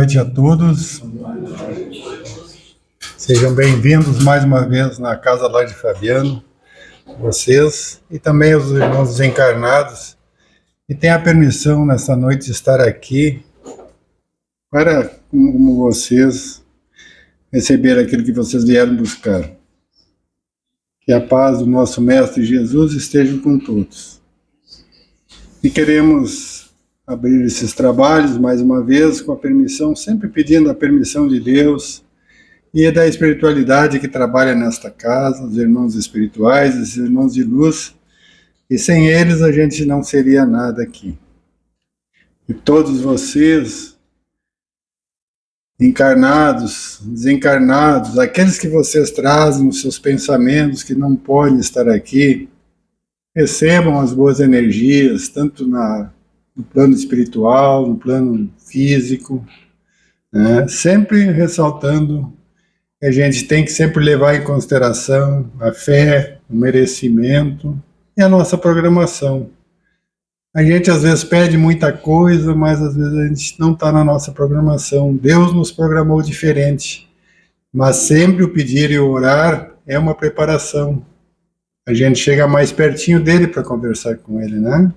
noite a todos. Sejam bem-vindos mais uma vez na Casa Lar de Fabiano, vocês e também os irmãos desencarnados, que têm a permissão nessa noite de estar aqui para, como vocês, receber aquilo que vocês vieram buscar. Que a paz do nosso Mestre Jesus esteja com todos. E queremos abrir esses trabalhos mais uma vez com a permissão, sempre pedindo a permissão de Deus e da espiritualidade que trabalha nesta casa, os irmãos espirituais, os irmãos de luz, e sem eles a gente não seria nada aqui. E todos vocês, encarnados, desencarnados, aqueles que vocês trazem os seus pensamentos que não podem estar aqui, recebam as boas energias, tanto no plano espiritual, no plano físico, né? Sempre ressaltando que a gente tem que sempre levar em consideração a fé, o merecimento e a nossa programação. A gente às vezes pede muita coisa, mas às vezes a gente não está na nossa programação. Deus nos programou diferente, mas sempre o pedir e o orar é uma preparação. A gente chega mais pertinho dele para conversar com ele, né?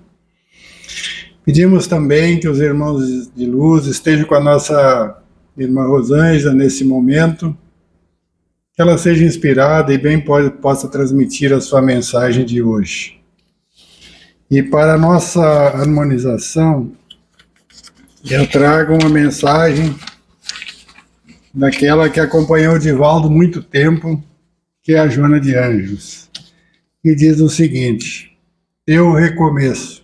Pedimos também que os irmãos de luz estejam com a nossa irmã Rosângela nesse momento, que ela seja inspirada e bem possa transmitir a sua mensagem de hoje. E para a nossa harmonização, eu trago uma mensagem daquela que acompanhou o Divaldo muito tempo, que é a Joana de Anjos, que diz o seguinte: eu recomeço.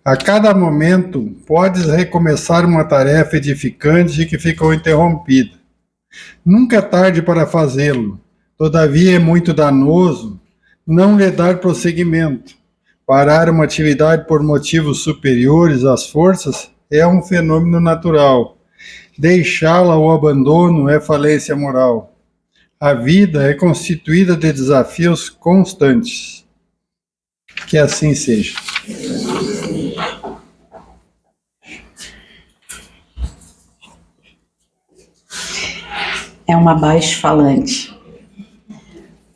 A cada momento, podes recomeçar uma tarefa edificante que ficou interrompida. Nunca é tarde para fazê-lo, todavia é muito danoso não lhe dar prosseguimento. Parar uma atividade por motivos superiores às forças é um fenômeno natural. Deixá-la ao abandono é falência moral. A vida é constituída de desafios constantes. Que assim seja. É uma baixo-falante.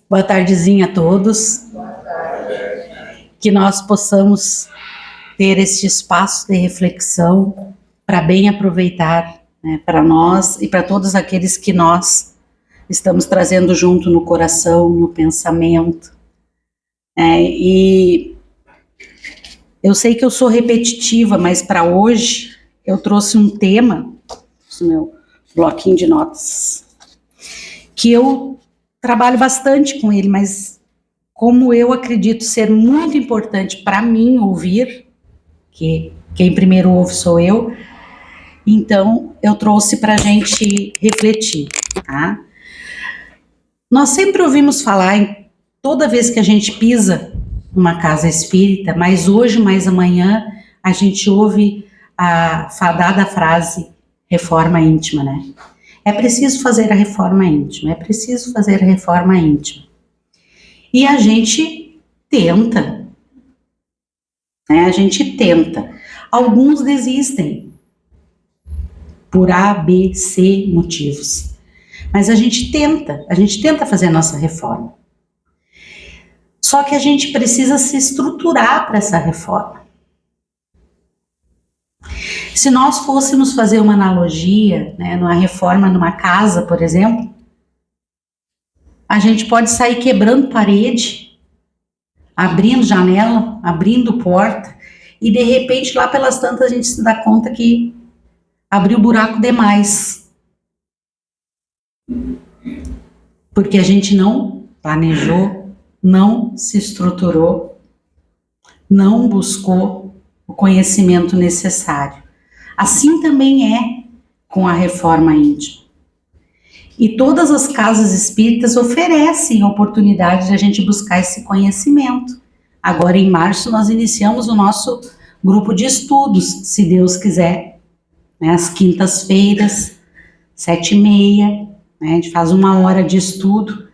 Boa tardezinha a todos. Que nós possamos ter este espaço de reflexão para bem aproveitar, né, para nós e para todos aqueles que nós estamos trazendo junto no coração, no pensamento. E eu sei que eu sou repetitiva, mas para hoje eu trouxe um tema, esse meu bloquinho de notas, que eu trabalho bastante com ele, mas como eu acredito ser muito importante para mim ouvir, que quem primeiro ouve sou eu, então eu trouxe para a gente refletir, tá? Nós sempre ouvimos falar, toda vez que a gente pisa numa casa espírita, mas hoje, mais amanhã, a gente ouve a fadada frase reforma íntima, né? É preciso fazer a reforma íntima, é preciso fazer a reforma íntima. E a gente tenta, né? A gente tenta. Alguns desistem por A, B, C motivos. Mas a gente tenta fazer a nossa reforma. Só que a gente precisa se estruturar para essa reforma. Se nós fôssemos fazer uma analogia, né, numa reforma numa casa, por exemplo, a gente pode sair quebrando parede, abrindo janela, abrindo porta, e de repente lá pelas tantas a gente se dá conta que abriu buraco demais. Porque a gente não planejou, não se estruturou, não buscou o conhecimento necessário. Assim também é com a reforma íntima. E todas as casas espíritas oferecem a oportunidade de a gente buscar esse conhecimento. Agora, em março, nós iniciamos o nosso grupo de estudos, se Deus quiser, né, às quintas-feiras, 7h30, né, a gente faz 1 hora de estudo.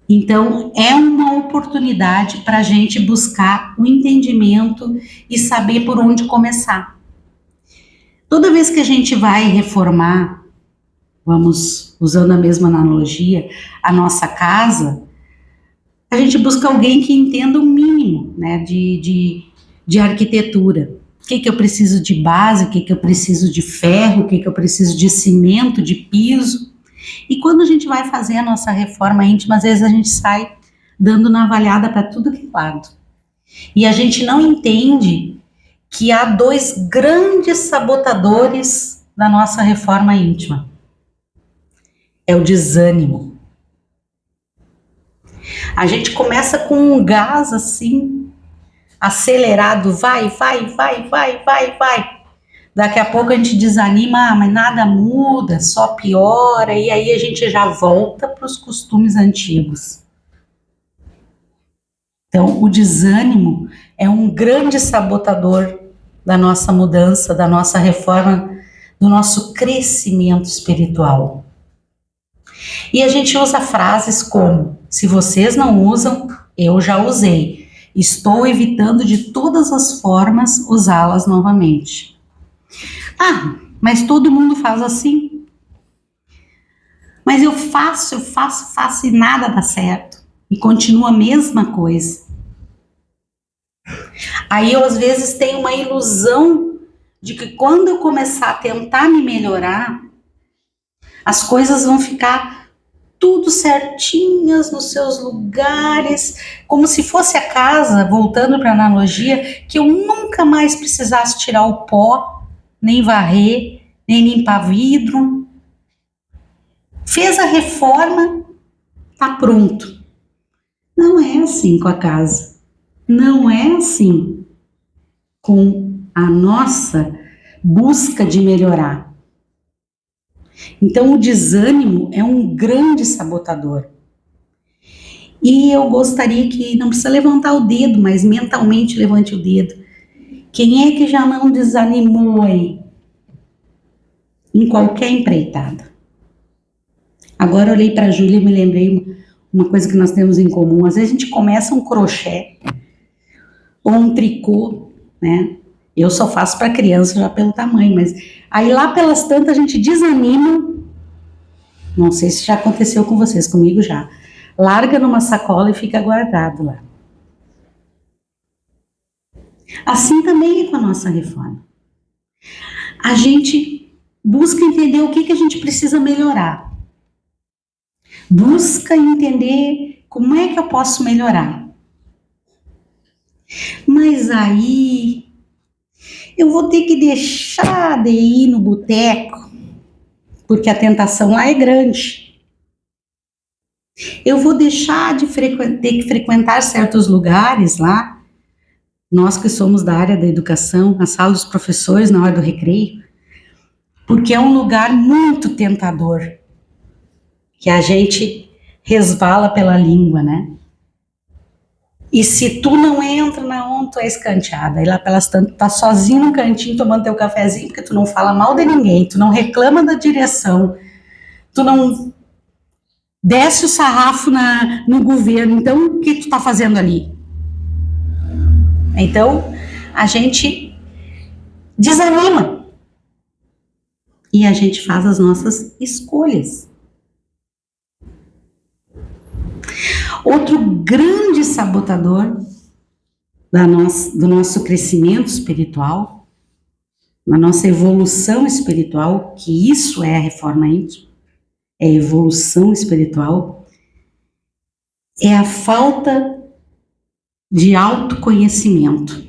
Então, é uma oportunidade para a gente buscar o entendimento e saber por onde começar. Toda vez que a gente vai reformar, vamos usando a mesma analogia, a nossa casa, a gente busca alguém que entenda o mínimo, né, de arquitetura. O que eu preciso de base, o que eu preciso de ferro, o que eu preciso de cimento, de piso. E quando a gente vai fazer a nossa reforma íntima, às vezes a gente sai dando navalhada para tudo que é lado. E a gente não entende que há 2 grandes sabotadores da nossa reforma íntima. É o desânimo. A gente começa com um gás assim, acelerado, vai. Daqui a pouco a gente desanima, mas nada muda, só piora, e aí a gente já volta para os costumes antigos. Então, o desânimo é um grande sabotador da nossa mudança, da nossa reforma, do nosso crescimento espiritual. E a gente usa frases como: se vocês não usam, eu já usei. Estou evitando de todas as formas usá-las novamente. Ah, mas todo mundo faz assim. Mas eu faço e nada dá certo. E continua a mesma coisa. Aí eu às vezes tenho uma ilusão de que quando eu começar a tentar me melhorar, as coisas vão ficar tudo certinhas nos seus lugares, como se fosse a casa, voltando para a analogia, que eu nunca mais precisasse tirar o pó, nem varrer, nem limpar vidro. Fez a reforma, tá pronto. Não é assim com a casa. Não é assim com a nossa busca de melhorar. Então, o desânimo é um grande sabotador. E eu gostaria que, não precisa levantar o dedo, mas mentalmente levante o dedo. Quem é que já não desanimou aí? Em qualquer empreitada. Agora eu olhei para a Júlia e me lembrei uma coisa que nós temos em comum. Às vezes a gente começa um crochê ou um tricô, né? Eu só faço para criança já pelo tamanho, mas aí lá pelas tantas a gente desanima. Não sei se já aconteceu com vocês, comigo já. Larga numa sacola e fica guardado lá. Assim também é com a nossa reforma. A gente busca entender o que a gente precisa melhorar. Busca entender como é que eu posso melhorar. Mas aí eu vou ter que deixar de ir no boteco, porque a tentação lá é grande. Eu vou deixar de ter que frequentar certos lugares lá, nós que somos da área da educação, a sala dos professores na hora do recreio, porque é um lugar muito tentador, que a gente resvala pela língua, né? E se tu não entra na onda, tu é escanteada. Aí lá pelas tantas, tá sozinho no cantinho tomando teu cafezinho, porque tu não fala mal de ninguém, tu não reclama da direção, tu não desce o sarrafo no governo. Então, o que tu tá fazendo ali? Então, a gente desanima. E a gente faz as nossas escolhas. Outro grande sabotador do nosso crescimento espiritual, da nossa evolução espiritual, que isso é a reforma íntima, é a evolução espiritual, é a falta de autoconhecimento.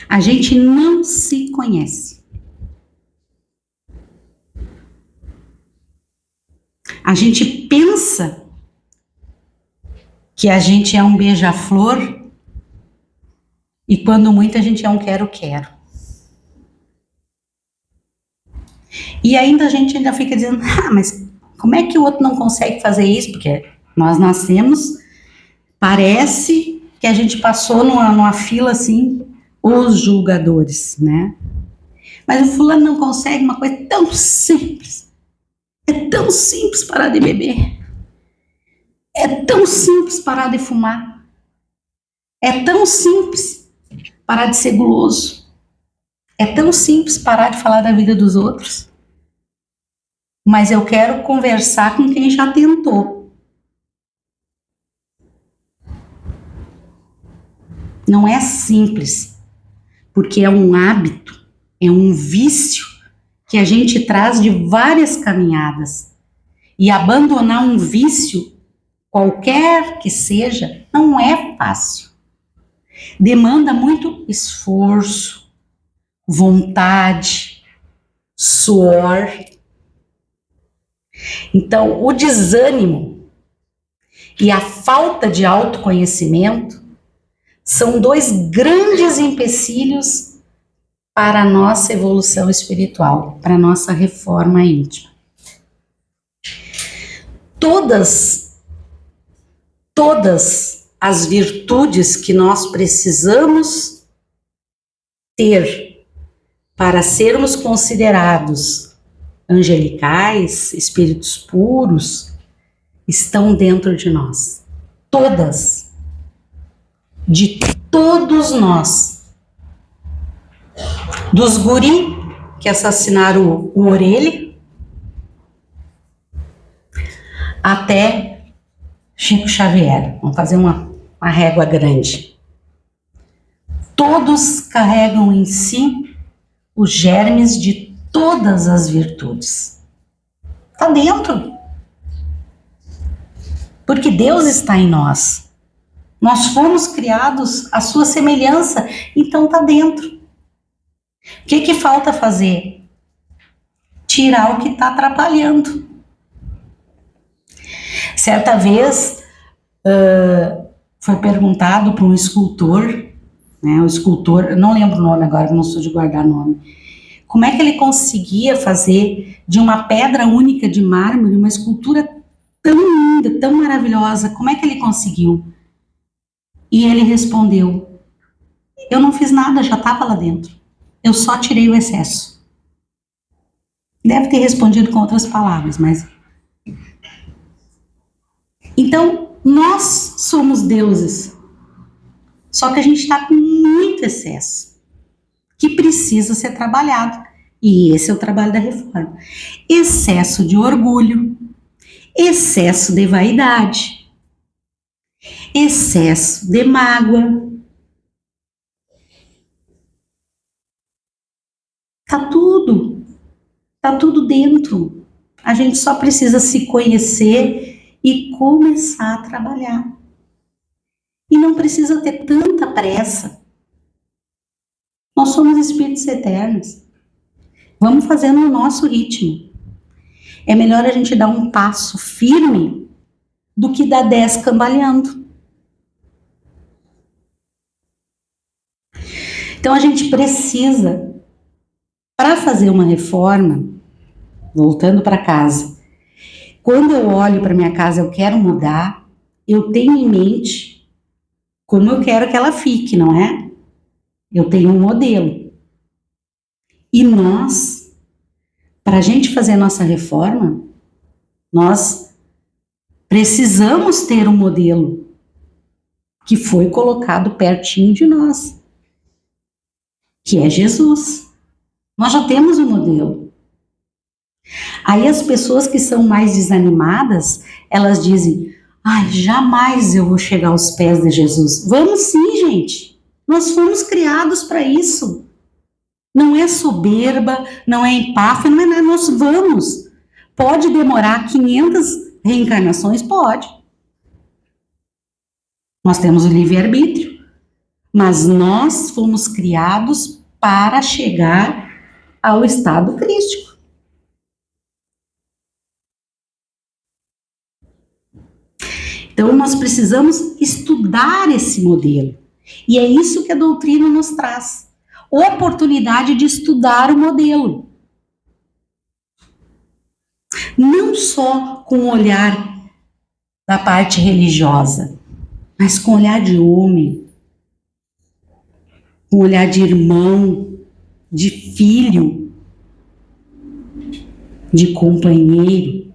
A gente não se conhece. A gente pensa que a gente é um beija-flor e quando muito a gente é um quero-quero. E ainda a gente ainda fica dizendo, mas como é que o outro não consegue fazer isso? Porque nós nascemos, parece que a gente passou numa fila assim, os julgadores, né? Mas o fulano não consegue uma coisa tão simples. É tão simples parar de beber. É tão simples parar de fumar. É tão simples parar de ser guloso. É tão simples parar de falar da vida dos outros. Mas eu quero conversar com quem já tentou. Não é simples, porque é um hábito, é um vício que a gente traz de várias caminhadas. E abandonar um vício, qualquer que seja, não é fácil. Demanda muito esforço, vontade, suor. Então, o desânimo e a falta de autoconhecimento são dois grandes empecilhos para a nossa evolução espiritual, para a nossa reforma íntima. Todas as virtudes que nós precisamos ter para sermos considerados angelicais, espíritos puros, estão dentro de nós. Todas. De todos nós. Dos guri que assassinaram o Orelha, até Chico Xavier. Vamos fazer uma régua grande. Todos carregam em si os germes de todas as virtudes. Está dentro. Porque Deus está em nós. Nós fomos criados à sua semelhança, então está dentro. O que falta fazer? Tirar o que está atrapalhando. Certa vez foi perguntado para um escultor, né, o escultor, não lembro o nome agora, não sou de guardar nome, como é que ele conseguia fazer de uma pedra única de mármore uma escultura tão linda, tão maravilhosa, como é que ele conseguiu? E ele respondeu: eu não fiz nada, já estava lá dentro, eu só tirei o excesso. Deve ter respondido com outras palavras, mas... Então, nós somos deuses, só que a gente está com muito excesso, que precisa ser trabalhado, e esse é o trabalho da reforma. Excesso de orgulho, excesso de vaidade, excesso de mágoa. Tá tudo dentro. A gente só precisa se conhecer e começar a trabalhar. E não precisa ter tanta pressa. Nós somos espíritos eternos. Vamos fazendo o nosso ritmo. É melhor a gente dar um passo firme do que dar 10 cambaleando. Então a gente precisa, para fazer uma reforma, voltando para casa, quando eu olho para minha casa, eu quero mudar, eu tenho em mente como eu quero que ela fique, não é? Eu tenho um modelo. E nós, para a gente fazer a nossa reforma, nós precisamos ter um modelo que foi colocado pertinho de nós, que é Jesus. Nós já temos um modelo. Aí as pessoas que são mais desanimadas, elas dizem: ai, jamais eu vou chegar aos pés de Jesus. Vamos sim, gente. Nós fomos criados para isso. Não é soberba, não é empáfia, não é nada. Nós vamos. Pode demorar 500 reencarnações? Pode. Nós temos o livre-arbítrio. Mas nós fomos criados para chegar ao estado crístico. Então, nós precisamos estudar esse modelo. E é isso que a doutrina nos traz. Oportunidade de estudar o modelo. Não só com o olhar da parte religiosa, mas com o olhar de homem, com o olhar de irmão, de filho, de companheiro,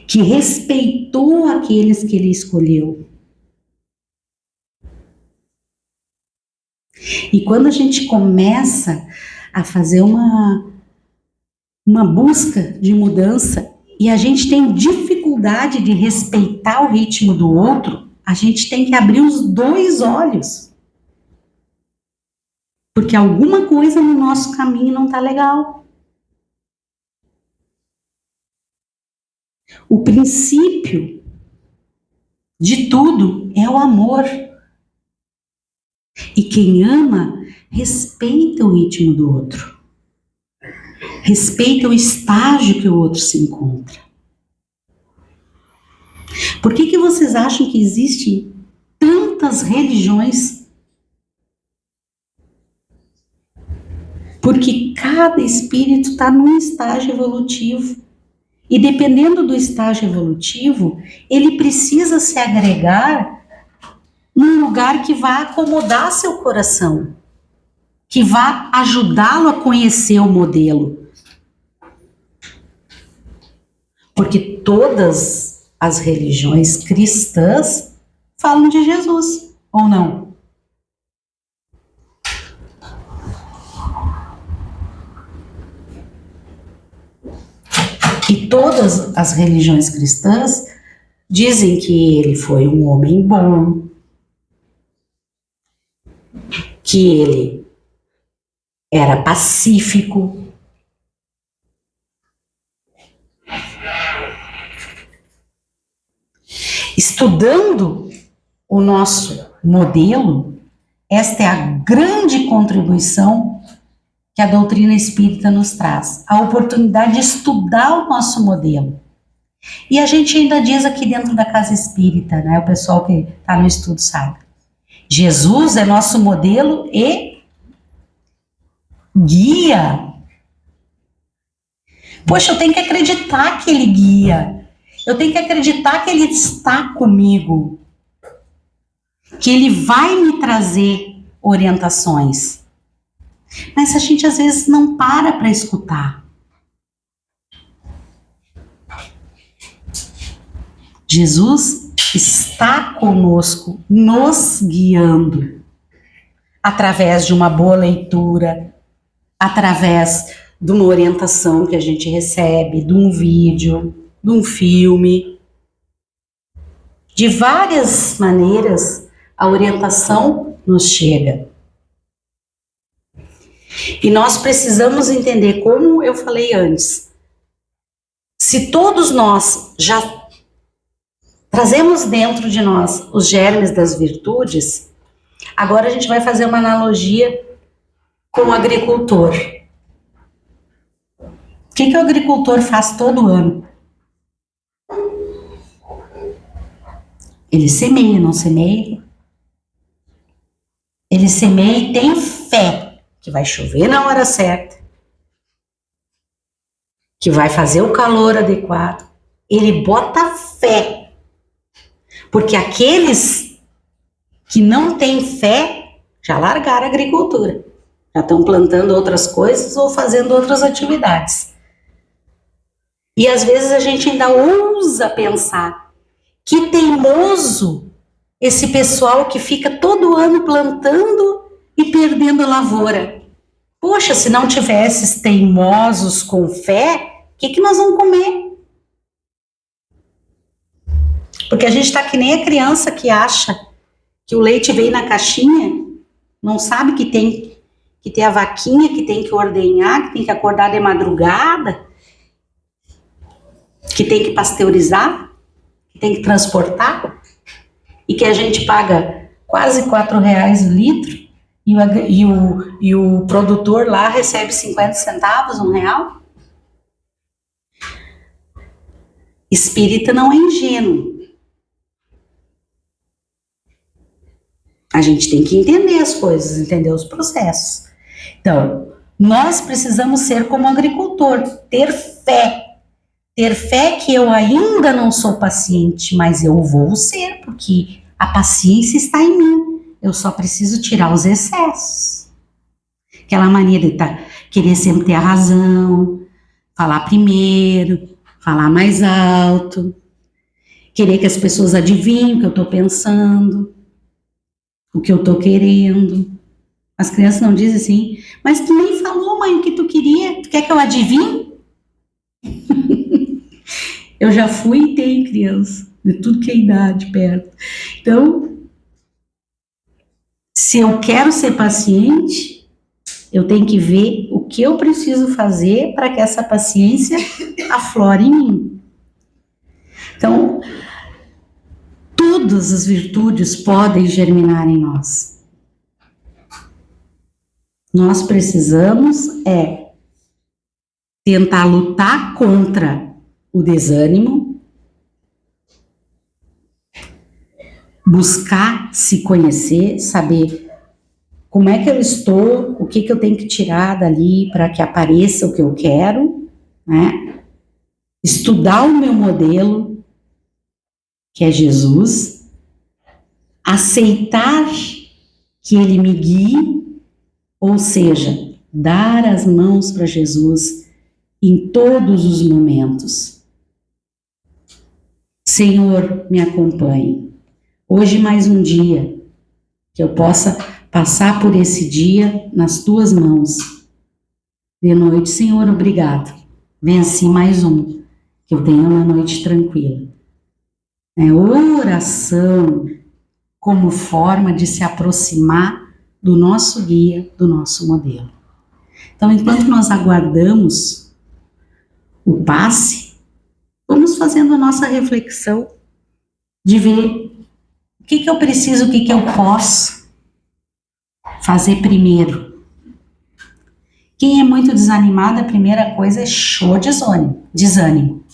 que respeitou aqueles que ele escolheu. E quando a gente começa a fazer uma busca de mudança e a gente tem dificuldade de respeitar o ritmo do outro, a gente tem que abrir os dois olhos. Porque alguma coisa no nosso caminho não está legal. O princípio de tudo é o amor. E quem ama, respeita o ritmo do outro. Respeita o estágio que o outro se encontra. Por que vocês acham que existem tantas religiões? Porque cada espírito está num estágio evolutivo. E dependendo do estágio evolutivo, ele precisa se agregar num lugar que vá acomodar seu coração, que vá ajudá-lo a conhecer o modelo. Porque todas as religiões cristãs falam de Jesus, ou não? E todas as religiões cristãs dizem que ele foi um homem bom, que ele era pacífico. Estudando o nosso modelo, esta é a grande contribuição que a doutrina espírita nos traz, a oportunidade de estudar o nosso modelo. E a gente ainda diz aqui dentro da casa espírita, né, o pessoal que está no estudo sabe, Jesus é nosso modelo e guia. Poxa, eu tenho que acreditar que ele guia, eu tenho que acreditar que ele está comigo, que ele vai me trazer orientações. Mas a gente às vezes não para escutar. Jesus está conosco, nos guiando, através de uma boa leitura, através de uma orientação que a gente recebe, de um vídeo, de um filme. De várias maneiras, a orientação nos chega. E nós precisamos entender, como eu falei antes, se todos nós já trazemos dentro de nós os germes das virtudes, agora a gente vai fazer uma analogia com o agricultor. O que o agricultor faz todo ano? Ele semeia, não semeia? Ele semeia e tem fé que vai chover na hora certa, que vai fazer o calor adequado. Ele bota fé. Porque aqueles que não têm fé já largaram a agricultura. Já estão plantando outras coisas ou fazendo outras atividades. E às vezes a gente ainda ousa pensar que teimoso esse pessoal que fica todo ano plantando e perdendo a lavoura. Poxa, se não tivesse esses teimosos com fé, o que nós vamos comer? Porque a gente está que nem a criança que acha que o leite vem na caixinha, não sabe que tem que ter a vaquinha, que tem que ordenhar, que tem que acordar de madrugada, que tem que pasteurizar, que tem que transportar, e que a gente paga quase R$4 o litro, e o produtor lá recebe 50 centavos, R$1. Espírita não é ingênuo. A gente tem que entender as coisas, entender os processos. Então, nós precisamos ser como agricultor, ter fé. Ter fé que eu ainda não sou paciente, mas eu vou ser, porque a paciência está em mim. Eu só preciso tirar os excessos. Aquela mania de querer sempre ter a razão, falar primeiro, falar mais alto, querer que as pessoas adivinhem o que eu estou pensando, o que eu estou querendo. As crianças não dizem assim, mas tu nem falou, mãe, o que tu queria? Tu quer que eu adivinhe? Eu já fui e tenho criança, de tudo que é idade perto. Então, se eu quero ser paciente, eu tenho que ver o que eu preciso fazer para que essa paciência aflore em mim. Então, todas as virtudes podem germinar em nós. Nós precisamos tentar lutar contra o desânimo, buscar se conhecer, saber como é que eu estou, o que eu tenho que tirar dali para que apareça o que eu quero, né? Estudar o meu modelo, que é Jesus, aceitar que ele me guie, ou seja, dar as mãos para Jesus em todos os momentos. Senhor, me acompanhe. Hoje mais um dia, que eu possa passar por esse dia nas tuas mãos. De noite, Senhor, obrigado. Venci mais um, que eu tenha uma noite tranquila. Oração como forma de se aproximar do nosso guia, do nosso modelo. Então, enquanto nós aguardamos o passe, vamos fazendo a nossa reflexão de ver o que eu preciso, o que eu posso fazer primeiro. Quem é muito desanimado, a primeira coisa é show de desânimo.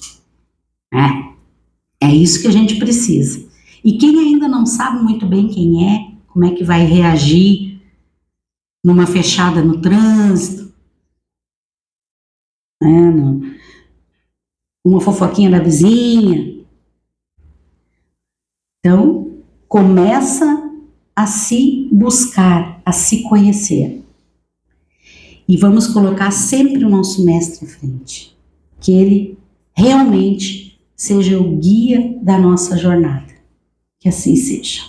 É isso que a gente precisa. E quem ainda não sabe muito bem quem é, como é que vai reagir numa fechada no trânsito, uma fofoquinha da vizinha. Então, começa a se buscar, a se conhecer. E vamos colocar sempre o nosso mestre em frente. Que ele realmente seja o guia da nossa jornada. Que assim seja.